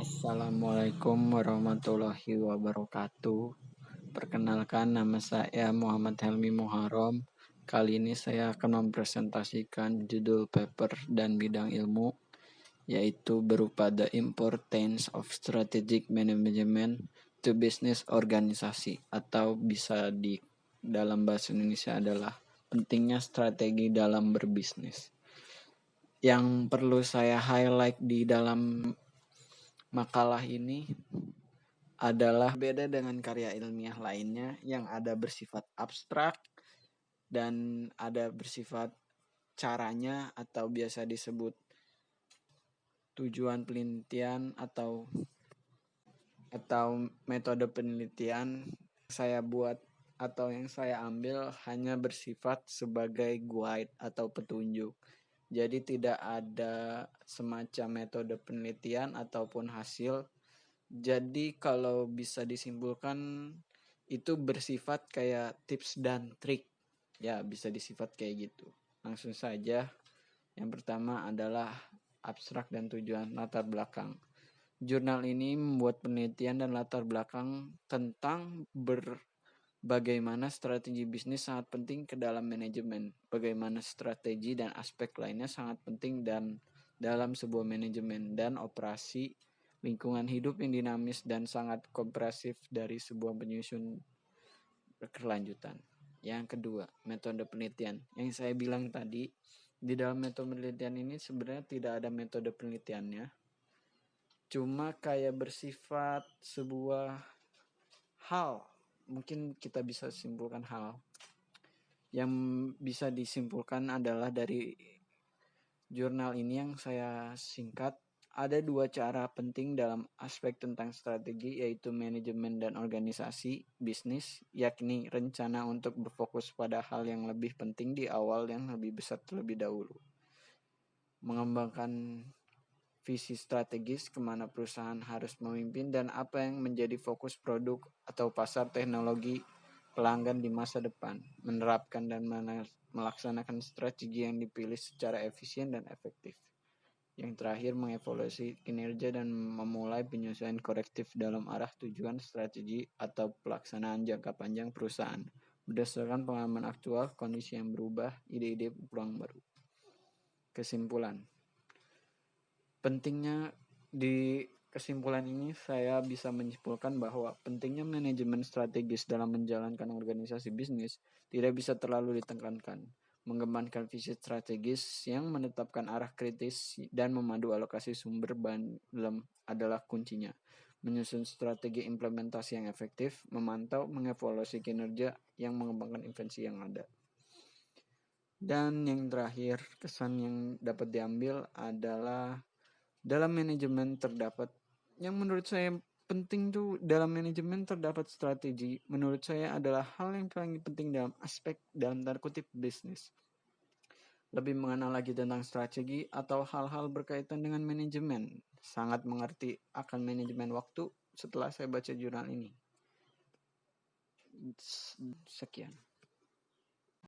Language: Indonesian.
Assalamualaikum warahmatullahi wabarakatuh. Perkenalkan, nama saya Muhammad Helmi Muharram. Kali ini saya akan mempresentasikan judul paper dan bidang ilmu, yaitu berupa The Importance of Strategic Management to Business Organisasi, atau bisa di dalam bahasa Indonesia adalah pentingnya strategi dalam berbisnis. Yang perlu saya highlight di dalam makalah ini adalah beda dengan karya ilmiah lainnya yang ada bersifat abstrak dan ada bersifat caranya atau biasa disebut tujuan penelitian atau metode penelitian saya buat atau yang saya ambil hanya bersifat sebagai guide atau petunjuk. Jadi tidak ada semacam metode penelitian ataupun hasil. Jadi kalau bisa disimpulkan itu bersifat kayak tips dan trik. Ya, bisa disifat kayak gitu. Langsung saja. Yang pertama adalah abstrak dan tujuan latar belakang. Jurnal ini membuat penelitian dan latar belakang tentang bagaimana strategi bisnis sangat penting ke dalam manajemen. Bagaimana strategi dan aspek lainnya sangat penting dan dalam sebuah manajemen dan operasi lingkungan hidup yang dinamis dan sangat kompresif dari sebuah penyusun berkelanjutan. Yang kedua, metode penelitian. Yang saya bilang tadi, di dalam metode penelitian ini sebenarnya tidak ada metode penelitiannya. Cuma kayak bersifat sebuah hal. Mungkin kita bisa simpulkan hal. Yang bisa disimpulkan adalah dari jurnal ini yang saya singkat. Ada dua cara penting dalam aspek tentang strategi, yaitu manajemen dan organisasi bisnis, yakni rencana untuk berfokus pada hal yang lebih penting di awal yang lebih besar terlebih dahulu. Mengembangkan visi strategis kemana perusahaan harus memimpin dan apa yang menjadi fokus produk atau pasar teknologi pelanggan di masa depan. Menerapkan dan melaksanakan strategi yang dipilih secara efisien dan efektif. Yang terakhir, mengevaluasi kinerja dan memulai penyelesaian korektif dalam arah tujuan strategi atau pelaksanaan jangka panjang perusahaan berdasarkan pengalaman aktual, kondisi yang berubah, ide-ide peluang baru. Kesimpulan. Pentingnya di kesimpulan ini saya bisa menyimpulkan bahwa pentingnya manajemen strategis dalam menjalankan organisasi bisnis tidak bisa terlalu ditekankan. Mengembangkan visi strategis yang menetapkan arah kritis dan memadu alokasi sumber dalam adalah kuncinya. Menyusun strategi implementasi yang efektif, memantau, mengevaluasi kinerja yang mengembangkan invensi yang ada. Dan yang terakhir, kesan yang dapat diambil adalah dalam manajemen terdapat, yang menurut saya penting tuh dalam manajemen terdapat strategi, menurut saya adalah hal yang paling penting dalam aspek dalam tanda kutip bisnis. Lebih mengenal lagi tentang strategi atau hal-hal berkaitan dengan manajemen. Sangat mengerti akan manajemen waktu setelah saya baca jurnal ini. Sekian.